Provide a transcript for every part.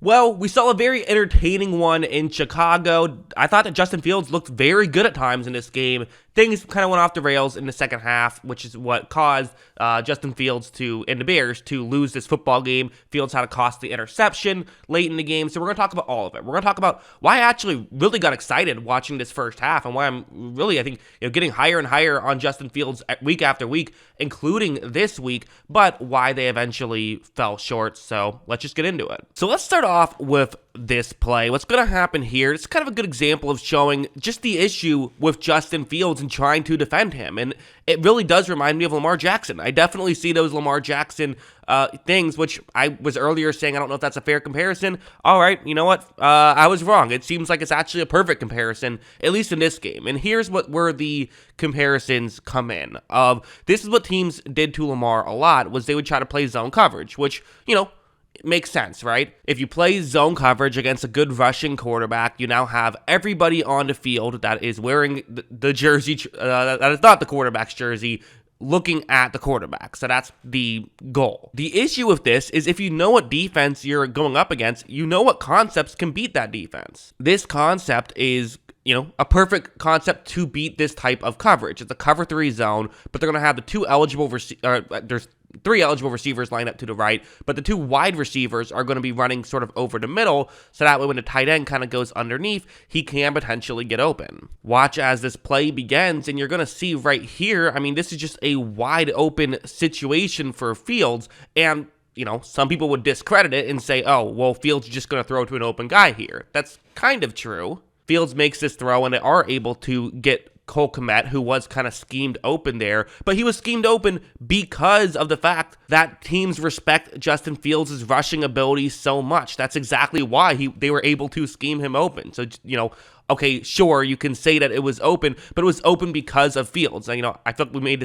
Well, we saw a very entertaining one in Chicago. I thought that Justin Fields looked very good at times in this game. Things kind of went off the rails in the second half, which is what caused Justin Fields and the Bears to lose this football game. Fields had a costly interception late in the game, so we're going to talk about all of it. We're going to talk about why I actually really got excited watching this first half, and why I'm really, I think, getting higher and higher on Justin Fields week after week, including this week, but why they eventually fell short. So let's just get into it. So let's start off with this play. What's going to happen here, it's kind of a good example of showing just the issue with Justin Fields and trying to defend him. And it really does remind me of Lamar Jackson. I definitely see those Lamar Jackson things, which I was earlier saying I don't know if that's a fair comparison. All right, you know what? I was wrong. It seems like it's actually a perfect comparison, at least in this game. And here's where the comparisons come in. This is what teams did to Lamar a lot, was they would try to play zone coverage, which, it makes sense, right? If you play zone coverage against a good rushing quarterback, you now have everybody on the field that is wearing the jersey, that is not the quarterback's jersey, looking at the quarterback. So that's the goal. The issue with this is if you know what defense you're going up against, you know what concepts can beat that defense. This concept is a perfect concept to beat this type of coverage. It's a cover 3 zone, but they're going to have the there's 3 eligible receivers lined up to the right, but the 2 wide receivers are going to be running sort of over the middle, so that way when the tight end kind of goes underneath, he can potentially get open. Watch as this play begins, and you're going to see right here, this is just a wide open situation for Fields, and some people would discredit it and say, oh, well, Fields is just going to throw to an open guy here. That's kind of true. Fields makes this throw, and they are able to get Cole Kmet, who was kind of schemed open there, but he was schemed open because of the fact that teams respect Justin Fields' rushing ability so much. That's exactly why they were able to scheme him open. So, okay, sure, you can say that it was open, but it was open because of Fields. And, I thought we made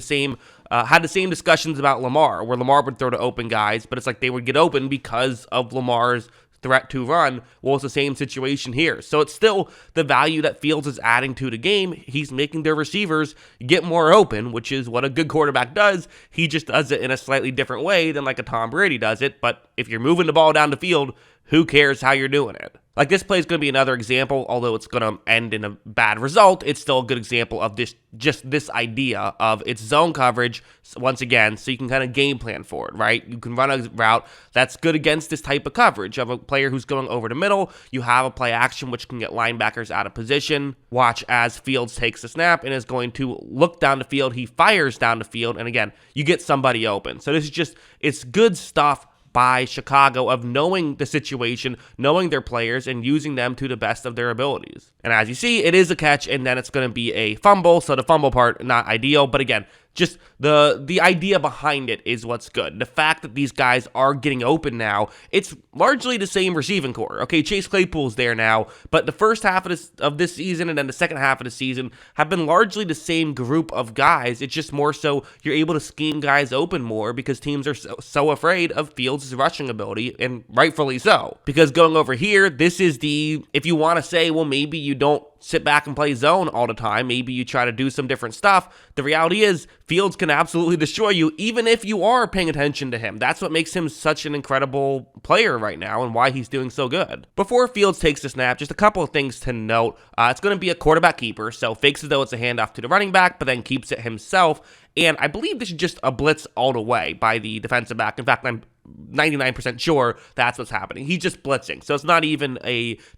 had the same discussions about Lamar, where Lamar would throw to open guys, but it's like they would get open because of Lamar's threat to run. Well, it's the same situation here. So it's still the value that Fields is adding to the game. He's making their receivers get more open, which is what a good quarterback does. He just does it in a slightly different way than like a Tom Brady does it. But if you're moving the ball down the field, who cares how you're doing it? Like, this play is going to be another example, although it's going to end in a bad result. It's still a good example of this idea of it's zone coverage, once again, so you can kind of game plan for it, right? You can run a route that's good against this type of coverage of a player who's going over the middle. You have a play action, which can get linebackers out of position. Watch as Fields takes the snap and is going to look down the field. He fires down the field, and again, you get somebody open. So this is it's good stuff by Chicago of knowing the situation, knowing their players, and using them to the best of their abilities. And as you see, it is a catch, and then it's going to be a fumble, so the fumble part, not ideal, but again, just the idea behind it is what's good. The fact that these guys are getting open now, it's largely the same receiving core. Okay, Chase Claypool's there now, but the first half of this season and then the second half of the season have been largely the same group of guys. It's just more so you're able to scheme guys open more because teams are so afraid of Fields' rushing ability, and rightfully so. Because going over here, this is if you want to say, well, maybe you don't sit back and play zone all the time, maybe you try to do some different stuff. The reality is Fields can absolutely destroy you even if you are paying attention to him. That's what makes him such an incredible player right now and why he's doing so good. Before Fields takes the snap, just a couple of things to note. It's going to be a quarterback keeper, so fakes as though it's a handoff to the running back, but then keeps it himself. And I believe this is just a blitz all the way by the defensive back. In fact, I'm 99% sure that's what's happening. He's just blitzing. So it's not even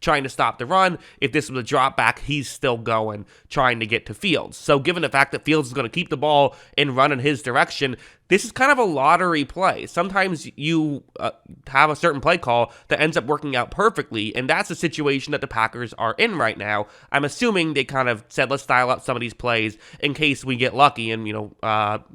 trying to stop the run. If this was a drop back, he's still going, trying to get to Fields. So given the fact that Fields is going to keep the ball and run in his direction, this is kind of a lottery play. Sometimes you have a certain play call that ends up working out perfectly, and that's the situation that the Packers are in right now. I'm assuming they kind of said, let's dial up some of these plays in case we get lucky and,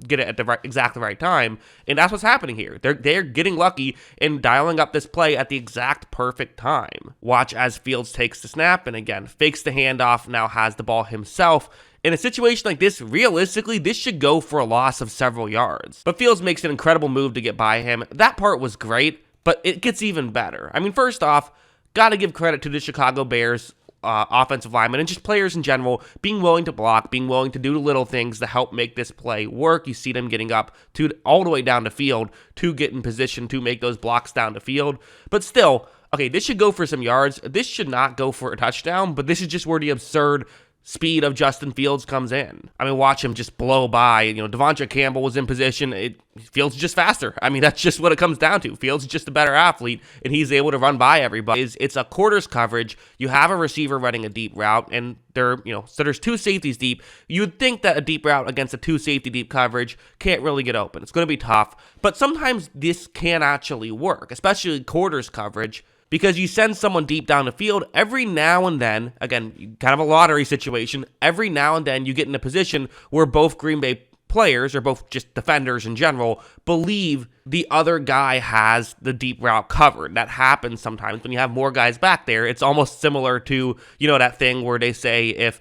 get it at the exact right time. And that's what's happening here. They're getting lucky and dialing up this play at the exact perfect time. Watch as Fields takes the snap and again, fakes the handoff, now has the ball himself. In a situation like this, realistically, this should go for a loss of several yards. But Fields makes an incredible move to get by him. That part was great, but it gets even better. First off, gotta give credit to the Chicago Bears offensive linemen and just players in general being willing to block, being willing to do the little things to help make this play work. You see them getting up to all the way down the field to get in position to make those blocks down the field. But still, okay, this should go for some yards. This should not go for a touchdown, but this is just where the absurd speed of Justin Fields comes in. I mean, watch him just blow by. You know, Devonta Campbell was in position. Fields is just faster. I mean, that's just what it comes down to. Fields is just a better athlete, and he's able to run by everybody. It's a quarters coverage. You have a receiver running a deep route, and so there's two safeties deep. You would think that a deep route against a two safety deep coverage can't really get open. It's going to be tough, but sometimes this can actually work, especially quarters coverage, because you send someone deep down the field every now and then. Again, kind of a lottery situation. Every now and then you get in a position where both Green Bay players, or both just defenders in general, believe the other guy has the deep route covered. That happens sometimes when you have more guys back there. It's almost similar to, that thing where they say if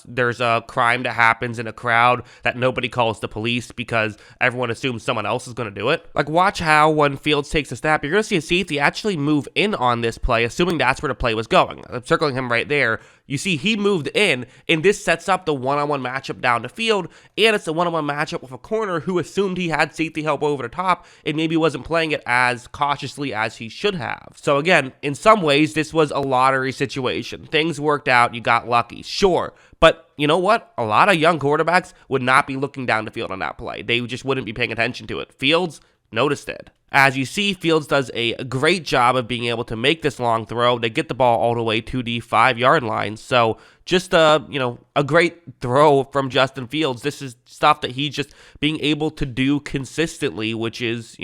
there's a crime that happens in a crowd that nobody calls the police because everyone assumes someone else is going to do it. Like, watch how when Fields takes a snap, you're going to see a safety actually move in on this play, assuming that's where the play was going. I'm circling him right there. You see he moved in, and this sets up the one-on-one matchup down the field, and it's the one-on-one matchup with a corner who assumed he had safety help over the top and maybe wasn't playing it as cautiously as he should have. So again, in some ways, this was a lottery situation. Things worked out, you got lucky, sure. But you know what? A lot of young quarterbacks would not be looking down the field on that play. They just wouldn't be paying attention to it. Fields noticed it. As you see, Fields does a great job of being able to make this long throw. They get the ball all the way to the 5-yard line. So just a great throw from Justin Fields. This is stuff that he's just being able to do consistently, which is,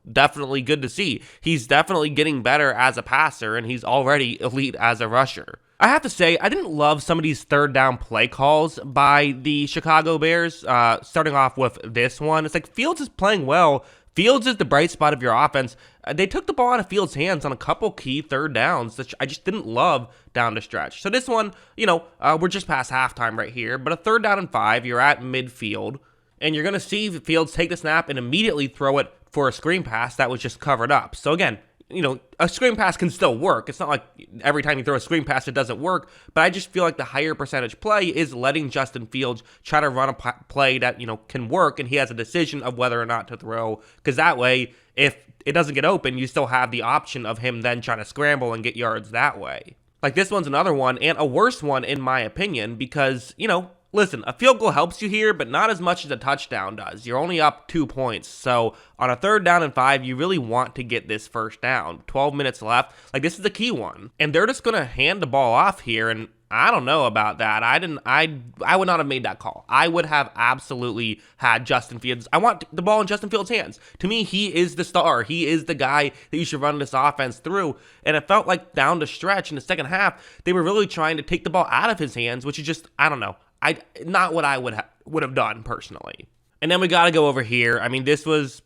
definitely good to see. He's definitely getting better as a passer, and he's already elite as a rusher. I have to say, I didn't love some of these third down play calls by the Chicago Bears, starting off with this one. It's like Fields is playing well. Fields is the bright spot of your offense. They took the ball out of Fields' hands on a couple key third downs that I just didn't love down the stretch. So this one, we're just past halftime right here, but a 3rd down and 5, you're at midfield, and you're going to see Fields take the snap and immediately throw it for a screen pass that was just covered up. So again, a screen pass can still work. It's not like every time you throw a screen pass, it doesn't work. But I just feel like the higher percentage play is letting Justin Fields try to run a play that, can work, and he has a decision of whether or not to throw. Because that way, if it doesn't get open, you still have the option of him then trying to scramble and get yards that way. Like, this one's another one, and a worse one in my opinion, because, listen, a field goal helps you here, but not as much as a touchdown does. You're only up 2 points. So on a 3rd down and 5, you really want to get this first down. 12 minutes left. Like, this is the key one. And they're just going to hand the ball off here, and I don't know about that. I would not have made that call. I would have absolutely had Justin Fields. I want the ball in Justin Fields' hands. To me, he is the star. He is the guy that you should run this offense through. And it felt like down the stretch in the second half, they were really trying to take the ball out of his hands, which is just, I don't know. Not what I would have done personally. And then we got to go over here. I mean, this was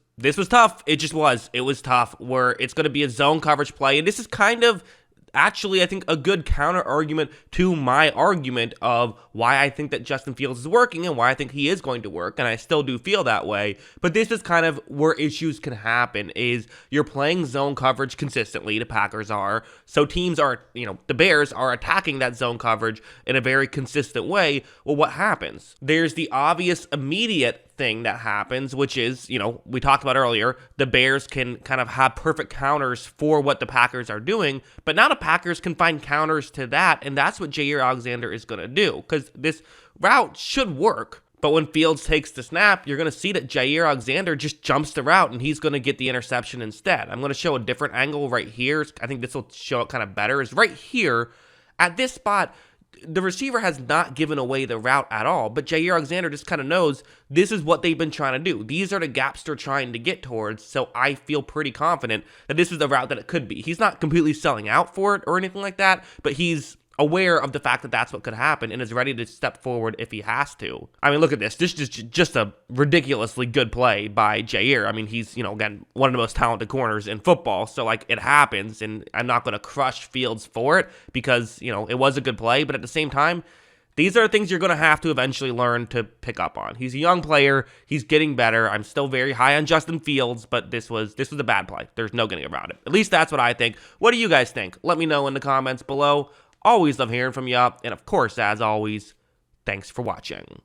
tough. It just was. It was tough, where it's going to be a zone coverage play. And this is kind of actually, I think, a good counter argument to my argument of why I think that Justin Fields is working and why I think he is going to work, and I still do feel that way. But this is kind of where issues can happen, is you're playing zone coverage consistently, the Packers are, so teams are, the Bears are attacking that zone coverage in a very consistent way. Well, what happens? There's the obvious immediate thing that happens, which is, we talked about earlier, the Bears can kind of have perfect counters for what the Packers are doing, but now the Packers can find counters to that, and that's what Jair Alexander is going to do, because this route should work. But when Fields takes the snap, you're going to see that Jair Alexander just jumps the route, and he's going to get the interception instead. I'm going to show a different angle right here. I think this will show it kind of better. Is right here at this spot, the receiver has not given away the route at all, but Jair Alexander just kind of knows this is what they've been trying to do. These are the gaps they're trying to get towards, so I feel pretty confident that this is the route that it could be. He's not completely selling out for it or anything like that, but he's aware of the fact that that's what could happen and is ready to step forward if he has to. I mean, look at this. This is just a ridiculously good play by Jair. I mean, he's, again, one of the most talented corners in football, so, it happens, and I'm not going to crush Fields for it because, it was a good play, but at the same time, these are things you're going to have to eventually learn to pick up on. He's a young player. He's getting better. I'm still very high on Justin Fields, but this was a bad play. There's no getting around it. At least that's what I think. What do you guys think? Let me know in the comments below. Always love hearing from you, and of course, as always, thanks for watching.